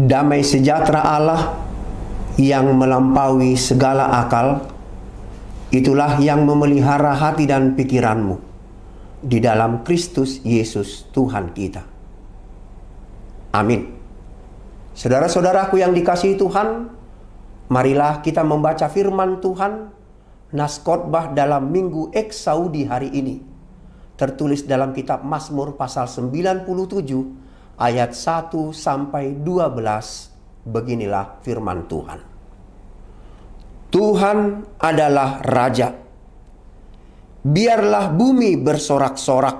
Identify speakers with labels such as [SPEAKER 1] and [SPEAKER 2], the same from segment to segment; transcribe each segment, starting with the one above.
[SPEAKER 1] Damai sejahtera Allah yang melampaui segala akal, itulah yang memelihara hati dan pikiranmu di dalam Kristus Yesus Tuhan kita. Amin. Saudara-saudaraku yang dikasihi Tuhan, marilah kita membaca firman Tuhan, nas khotbah dalam Minggu Eksaudi hari ini, tertulis dalam kitab Mazmur pasal 97 ayat 1 sampai 12. Beginilah firman Tuhan. Tuhan adalah Raja. Biarlah bumi bersorak-sorak.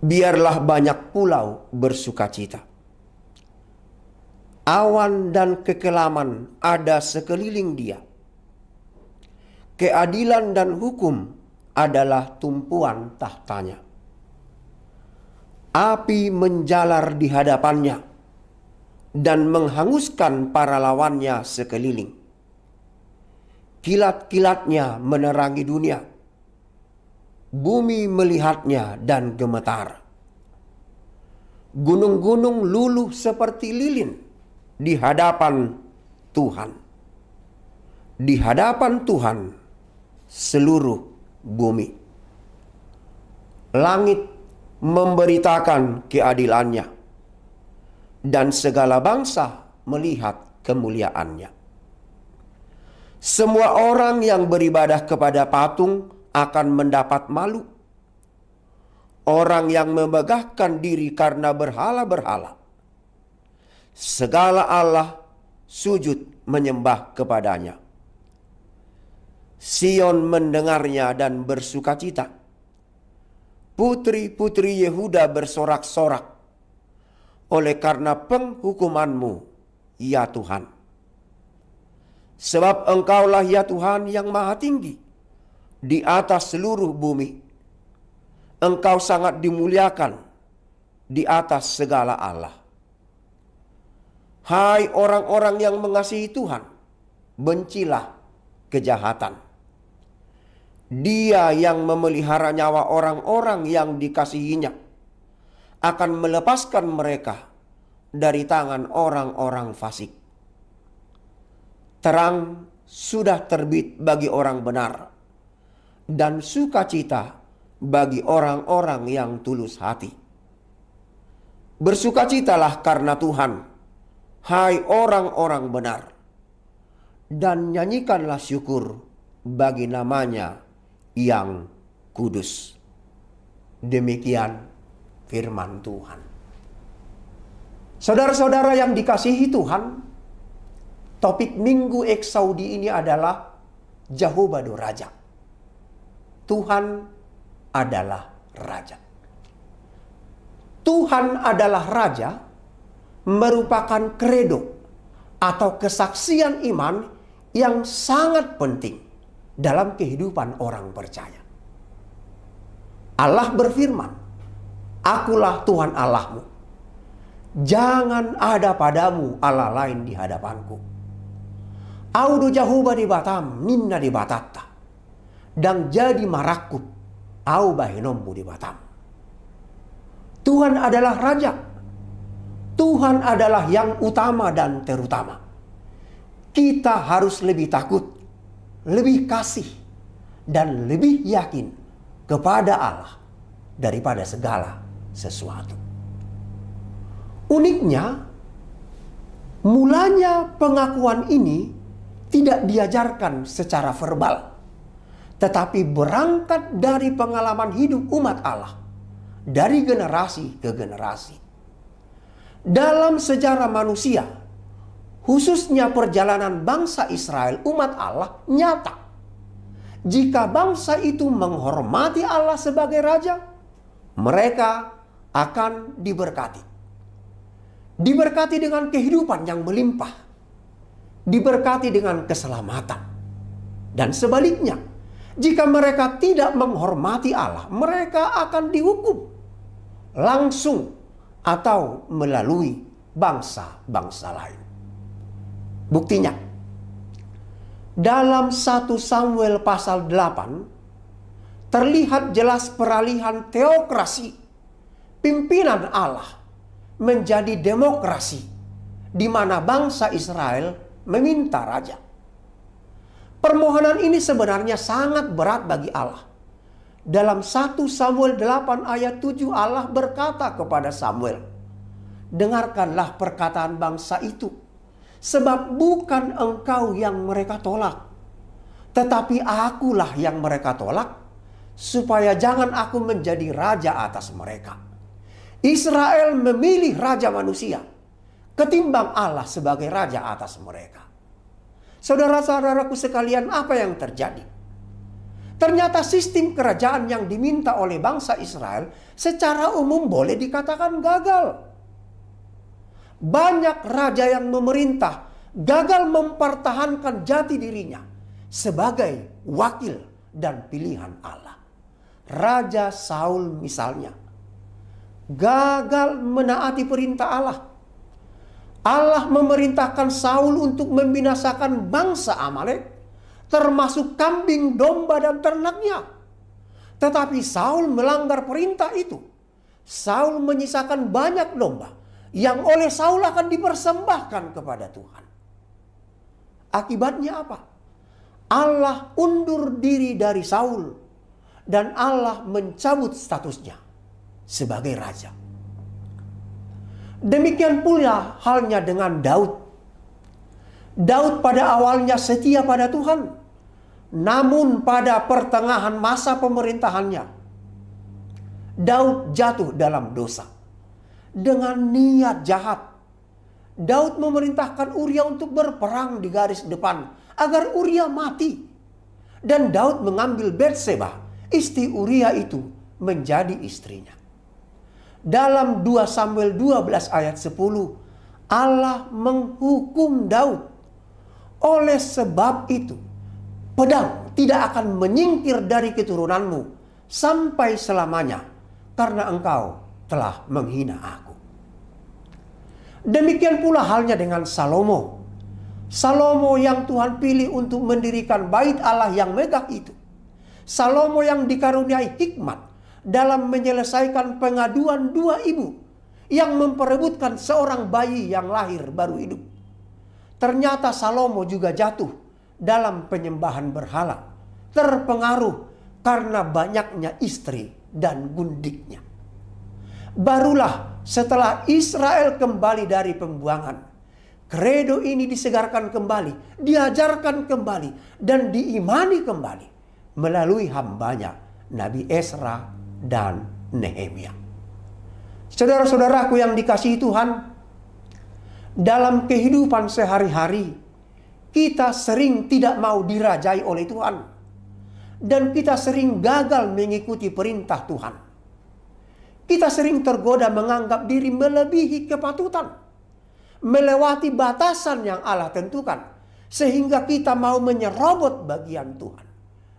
[SPEAKER 1] Biarlah banyak pulau bersukacita. Awan dan kekelaman ada sekeliling dia. Keadilan dan hukum adalah tumpuan tahtanya. Api menjalar di hadapannya dan menghanguskan para lawannya sekeliling. Kilat-kilatnya menerangi dunia. Bumi melihatnya dan gemetar. Gunung-gunung luluh seperti lilin di hadapan Tuhan. Di hadapan Tuhan seluruh bumi. Langit memberitakan keadilannya, dan segala bangsa melihat kemuliaannya. Semua orang yang beribadah kepada patung akan mendapat malu. Orang yang memegahkan diri karena berhala-berhala, segala Allah sujud menyembah kepadanya. Sion mendengarnya dan bersukacita. Putri-putri Yehuda bersorak-sorak oleh karena penghukuman-Mu, ya Tuhan. Sebab Engkaulah ya Tuhan yang maha tinggi di atas seluruh bumi. Engkau sangat dimuliakan di atas segala Allah. Hai orang-orang yang mengasihi Tuhan, bencilah kejahatan. Dia yang memelihara nyawa orang-orang yang dikasihinya akan melepaskan mereka dari tangan orang-orang fasik. Terang sudah terbit bagi orang benar, dan sukacita bagi orang-orang yang tulus hati. Bersukacitalah karena Tuhan, hai orang-orang benar, dan nyanyikanlah syukur bagi namanya yang kudus. Demikian firman Tuhan. Saudara-saudara yang dikasihi Tuhan, topik Minggu Eksaudi ini adalah Jehovah Raja. Tuhan adalah Raja. Tuhan adalah Raja merupakan kredo atau kesaksian iman yang sangat penting dalam kehidupan orang percaya. Allah berfirman, "Akulah Tuhan Allahmu. Jangan ada padamu Allah lain di hadapanku. Audu Jehovah di batam, ninna di batatta. Dan jadi marakut, au bahinommu di batam." Tuhan adalah Raja. Tuhan adalah yang utama dan terutama. Kita harus lebih takut, lebih kasih, dan lebih yakin kepada Allah daripada segala sesuatu. Uniknya, mulanya pengakuan ini tidak diajarkan secara verbal, tetapi berangkat dari pengalaman hidup umat Allah dari generasi ke generasi. Dalam sejarah manusia, khususnya perjalanan bangsa Israel, umat Allah, nyata. Jika bangsa itu menghormati Allah sebagai Raja, mereka akan diberkati. Diberkati dengan kehidupan yang melimpah. Diberkati dengan keselamatan. Dan sebaliknya, jika mereka tidak menghormati Allah, mereka akan dihukum langsung atau melalui bangsa-bangsa lain. Buktinya, dalam 1 Samuel pasal 8 terlihat jelas peralihan teokrasi pimpinan Allah menjadi demokrasi di mana bangsa Israel meminta raja. Permohonan ini sebenarnya sangat berat bagi Allah. Dalam 1 Samuel 8 ayat 7 Allah berkata kepada Samuel, "Dengarkanlah perkataan bangsa itu, sebab bukan engkau yang mereka tolak, tetapi akulah yang mereka tolak, supaya jangan aku menjadi raja atas mereka." Israel memilih raja manusia ketimbang Allah sebagai raja atas mereka. Saudara-saudaraku sekalian, apa yang terjadi? Ternyata sistem kerajaan yang diminta oleh bangsa Israel secara umum boleh dikatakan gagal. Banyak raja yang memerintah gagal mempertahankan jati dirinya sebagai wakil dan pilihan Allah. Raja Saul misalnya gagal menaati perintah Allah. Allah memerintahkan Saul untuk membinasakan bangsa Amalek, termasuk kambing, domba, dan ternaknya. Tetapi Saul melanggar perintah itu. Saul menyisakan banyak domba yang oleh Saul akan dipersembahkan kepada Tuhan. Akibatnya apa? Allah undur diri dari Saul dan Allah mencabut statusnya sebagai raja. Demikian pula halnya dengan Daud. Daud pada awalnya setia pada Tuhan, namun pada pertengahan masa pemerintahannya, Daud jatuh dalam dosa. Dengan niat jahat, Daud memerintahkan Uria untuk berperang di garis depan agar Uria mati. Dan Daud mengambil Batseba, istri Uria itu, menjadi istrinya. Dalam 2 Samuel 12 ayat 10, Allah menghukum Daud. Oleh sebab itu, pedang tidak akan menyingkir dari keturunanmu sampai selamanya, karena engkau telah menghina aku. Demikian pula halnya dengan Salomo. Salomo yang Tuhan pilih untuk mendirikan bait Allah yang megah itu. Salomo yang dikaruniai hikmat dalam menyelesaikan pengaduan dua ibu yang memperebutkan seorang bayi yang lahir baru hidup. Ternyata Salomo juga jatuh dalam penyembahan berhala, terpengaruh karena banyaknya istri dan gundiknya. Barulah setelah Israel kembali dari pembuangan, kredo ini disegarkan kembali, diajarkan kembali, dan diimani kembali melalui hambanya Nabi Ezra dan Nehemia. Saudara-saudaraku yang dikasihi Tuhan, dalam kehidupan sehari-hari kita sering tidak mau dirajai oleh Tuhan, dan kita sering gagal mengikuti perintah Tuhan. Kita sering tergoda menganggap diri melebihi kepatutan, melewati batasan yang Allah tentukan, sehingga kita mau menyerobot bagian Tuhan.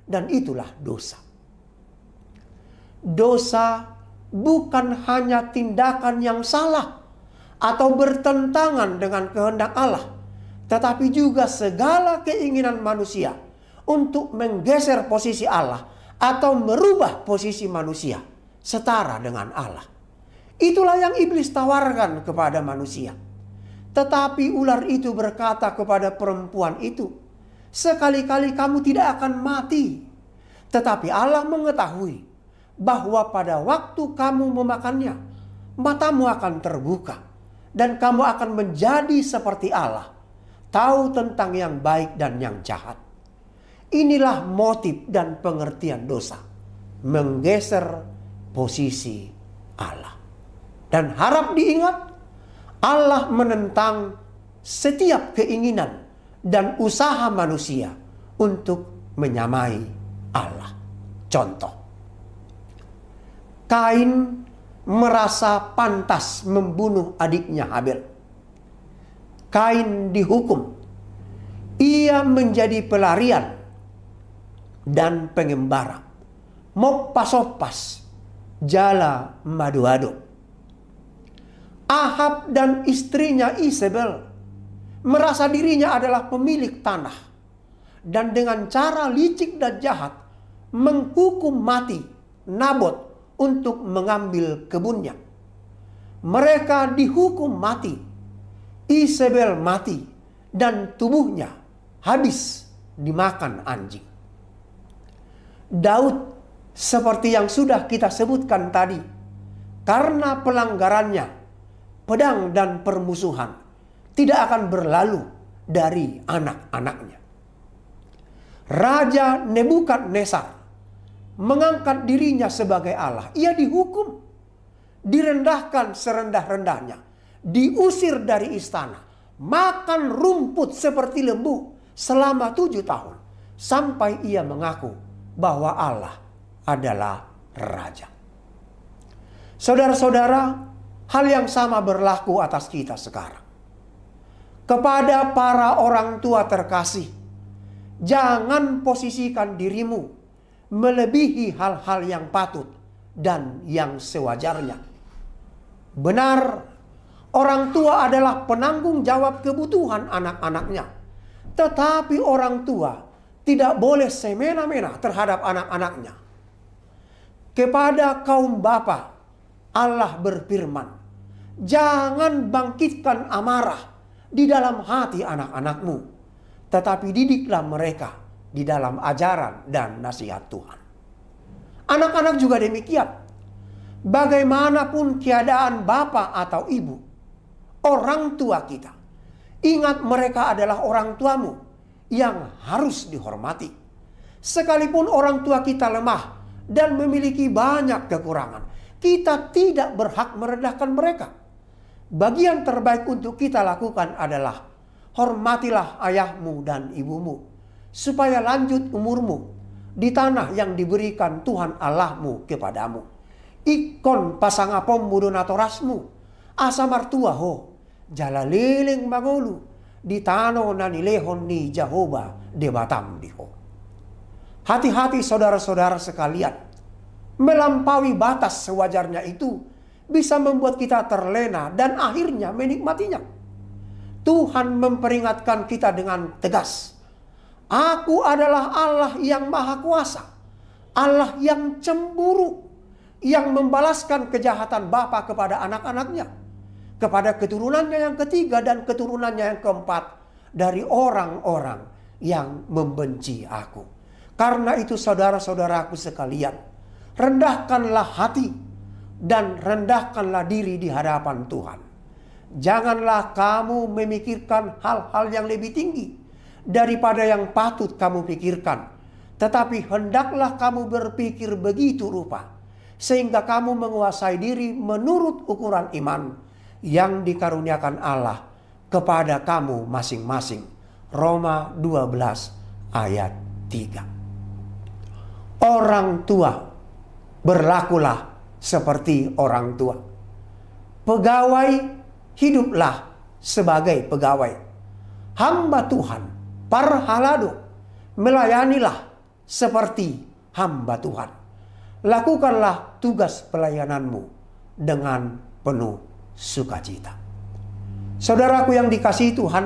[SPEAKER 1] Dan itulah dosa. Dosa bukan hanya tindakan yang salah atau bertentangan dengan kehendak Allah, tetapi juga segala keinginan manusia untuk menggeser posisi Allah atau merubah posisi manusia setara dengan Allah. Itulah yang iblis tawarkan kepada manusia. Tetapi ular itu berkata kepada perempuan itu, "Sekali-kali kamu tidak akan mati." Tetapi Allah mengetahui bahwa pada waktu kamu memakannya, matamu akan terbuka dan kamu akan menjadi seperti Allah, tahu tentang yang baik dan yang jahat. Inilah motif dan pengertian dosa, menggeser posisi Allah. Dan harap diingat, Allah menentang setiap keinginan dan usaha manusia untuk menyamai Allah. Contoh, Kain merasa pantas membunuh adiknya Habel. Kain dihukum. Ia menjadi pelarian dan pengembara, moppas-oppas, jala madu-ado. Ahab dan istrinya Isabel merasa dirinya adalah pemilik tanah, dan dengan cara licik dan jahat menghukum mati Nabot untuk mengambil kebunnya. Mereka dihukum mati Isabel mati dan tubuhnya habis dimakan anjing. Daud, seperti yang sudah kita sebutkan tadi, karena pelanggarannya, pedang dan permusuhan tidak akan berlalu dari anak-anaknya. Raja Nebukadnezar mengangkat dirinya sebagai Allah. Ia dihukum, direndahkan serendah-rendahnya, diusir dari istana, makan rumput seperti lembu selama 7 tahun, sampai ia mengaku bahwa Allah adalah Raja. Saudara-saudara, hal yang sama berlaku atas kita sekarang. Kepada para orang tua terkasih, jangan posisikan dirimu melebihi hal-hal yang patut dan yang sewajarnya. Benar, orang tua adalah penanggung jawab kebutuhan anak-anaknya. Tetapi orang tua tidak boleh semena-mena terhadap anak-anaknya. Kepada kaum bapa, Allah berfirman, jangan bangkitkan amarah di dalam hati anak-anakmu, tetapi didiklah mereka di dalam ajaran dan nasihat Tuhan. Anak-anak juga demikian. Bagaimanapun keadaan bapak atau ibu, orang tua kita, ingat mereka adalah orang tuamu yang harus dihormati. Sekalipun orang tua kita lemah dan memiliki banyak kekurangan, kita tidak berhak merendahkan mereka. Bagian terbaik untuk kita lakukan adalah hormatilah ayahmu dan ibumu, supaya lanjut umurmu di tanah yang diberikan Tuhan Allahmu kepadamu. Ikon pasangapom mudon atorasmu, asa martua ho, jalaliling mangolu, di tano nanilehon ni Jehovah debatam diho. Hati-hati saudara-saudara sekalian, melampaui batas sewajarnya itu bisa membuat kita terlena dan akhirnya menikmatinya. Tuhan memperingatkan kita dengan tegas, Aku adalah Allah yang maha kuasa, Allah yang cemburu, yang membalaskan kejahatan bapa kepada anak-anaknya, kepada keturunannya yang ketiga dan keturunannya yang keempat dari orang-orang yang membenci aku. Karena itu saudara-saudaraku sekalian, rendahkanlah hati dan rendahkanlah diri di hadapan Tuhan. Janganlah kamu memikirkan hal-hal yang lebih tinggi daripada yang patut kamu pikirkan. Tetapi hendaklah kamu berpikir begitu rupa, sehingga kamu menguasai diri menurut ukuran iman yang dikaruniakan Allah kepada kamu masing-masing. Roma 12 ayat 3. Orang tua, berlakulah seperti orang tua. Pegawai, hiduplah sebagai pegawai. Hamba Tuhan, parhalado, melayanilah seperti hamba Tuhan. Lakukanlah tugas pelayananmu dengan penuh sukacita. Saudaraku yang dikasihi Tuhan,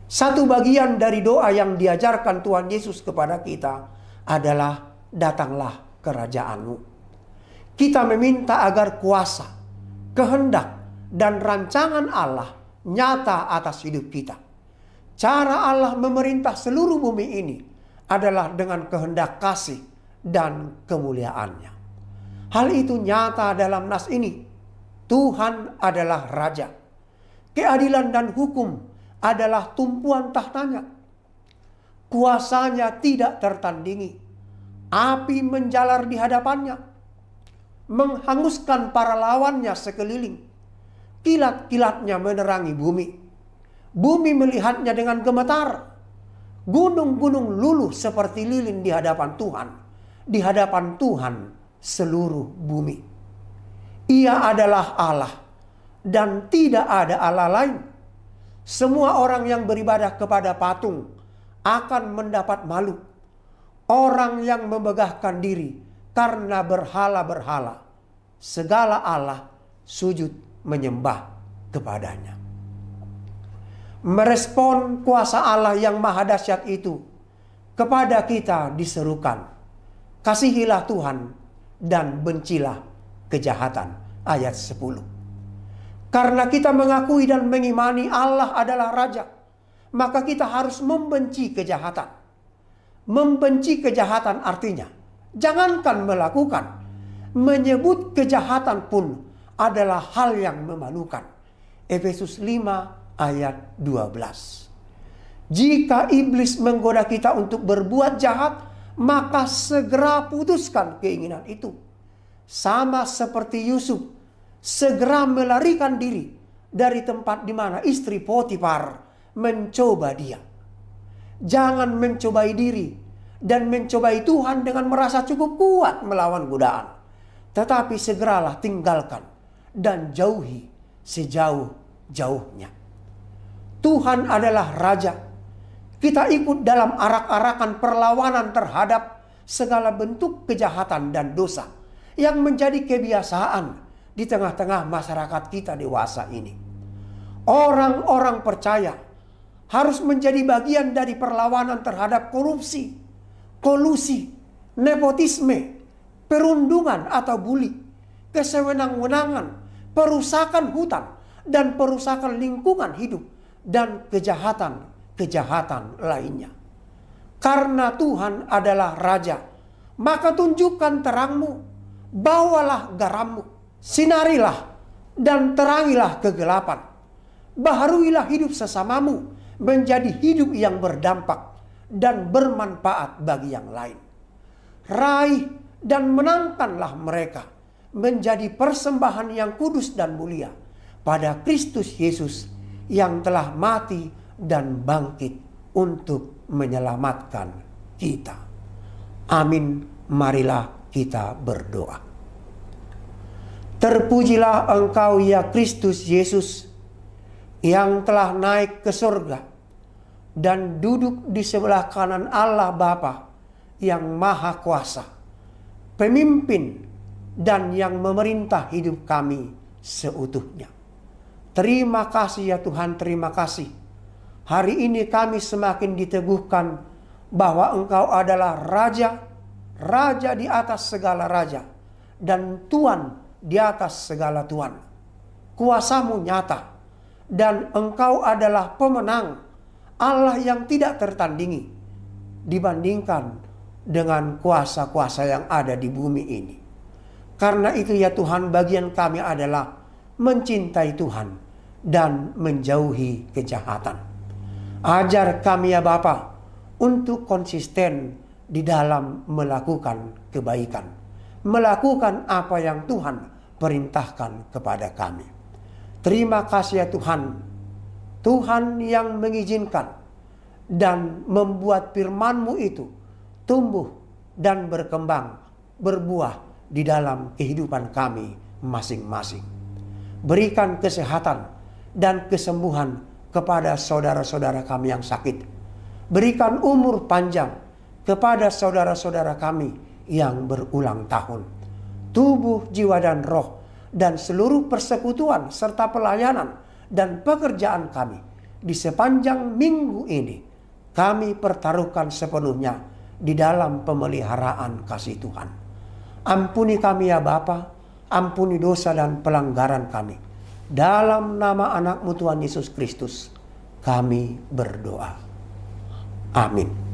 [SPEAKER 1] satu bagian dari doa yang diajarkan Tuhan Yesus kepada kita adalah datanglah kerajaanmu. Kita meminta agar kuasa, kehendak, dan rancangan Allah nyata atas hidup kita. Cara Allah memerintah seluruh bumi ini adalah dengan kehendak kasih dan kemuliaannya. Hal itu nyata dalam nas ini. Tuhan adalah Raja. Keadilan dan hukum adalah tumpuan tahtanya. Kuasanya tidak tertandingi. Api menjalar di hadapannya, menghanguskan para lawannya sekeliling. Kilat-kilatnya menerangi bumi. Bumi melihatnya dengan gemetar. Gunung-gunung luluh seperti lilin di hadapan Tuhan. Di hadapan Tuhan seluruh bumi. Ia adalah Allah dan tidak ada Allah lain. Semua orang yang beribadah kepada patung akan mendapat malu. Orang yang memegahkan diri karena berhala-berhala, segala Allah sujud menyembah kepadanya. Merespon kuasa Allah yang maha dahsyat itu, kepada kita diserukan, kasihilah Tuhan dan bencilah kejahatan. Ayat 10. Karena kita mengakui dan mengimani Allah adalah Raja, maka kita harus membenci kejahatan. Membenci kejahatan artinya, jangankan melakukan, menyebut kejahatan pun adalah hal yang memalukan. Efesus 5 ayat 12. Jika iblis menggoda kita untuk berbuat jahat, maka segera putuskan keinginan itu. Sama seperti Yusuf, segera melarikan diri dari tempat di mana istri Potifar mencoba dia. Jangan mencobai diri dan mencobai Tuhan dengan merasa cukup kuat melawan godaan. Tetapi segeralah tinggalkan dan jauhi sejauh-jauhnya. Tuhan adalah Raja. Kita ikut dalam arak-arakan perlawanan terhadap segala bentuk kejahatan dan dosa yang menjadi kebiasaan di tengah-tengah masyarakat kita dewasa ini. Orang-orang percaya harus menjadi bagian dari perlawanan terhadap korupsi, kolusi, nepotisme, perundungan atau bully, kesewenang-wenangan, perusakan hutan, dan perusakan lingkungan hidup, dan kejahatan lainnya. Karena Tuhan adalah Raja, maka tunjukkan terangmu, bawalah garammu, sinarilah dan terangilah kegelapan. Baharuilah hidup sesamamu menjadi hidup yang berdampak dan bermanfaat bagi yang lain. Raih dan menangkanlah mereka menjadi persembahan yang kudus dan mulia pada Kristus Yesus yang telah mati dan bangkit untuk menyelamatkan kita. Amin. Marilah kita berdoa. Terpujilah Engkau ya Kristus Yesus yang telah naik ke surga dan duduk di sebelah kanan Allah Bapa yang Maha Kuasa, pemimpin dan yang memerintah hidup kami seutuhnya. Terima kasih ya Tuhan, terima kasih. Hari ini kami semakin diteguhkan bahwa Engkau adalah Raja, Raja di atas segala raja, dan Tuan di atas segala Tuan. Kuasamu nyata, dan Engkau adalah pemenang, Allah yang tidak tertandingi dibandingkan dengan kuasa-kuasa yang ada di bumi ini. Karena itu ya Tuhan, bagian kami adalah mencintai Tuhan dan menjauhi kejahatan. Ajar kami ya Bapa untuk konsisten di dalam melakukan kebaikan, melakukan apa yang Tuhan perintahkan kepada kami. Terima kasih ya Tuhan, Tuhan yang mengizinkan dan membuat firman-Mu itu tumbuh dan berkembang, berbuah di dalam kehidupan kami masing-masing. Berikan kesehatan dan kesembuhan kepada saudara-saudara kami yang sakit. Berikan umur panjang kepada saudara-saudara kami yang berulang tahun. Tubuh, jiwa, dan roh, dan seluruh persekutuan serta pelayanan dan pekerjaan kami di sepanjang minggu ini kami pertaruhkan sepenuhnya di dalam pemeliharaan kasih Tuhan. Ampuni kami ya Bapa, ampuni dosa dan pelanggaran kami. Dalam nama anak-Mu Tuhan Yesus Kristus kami berdoa. Amin.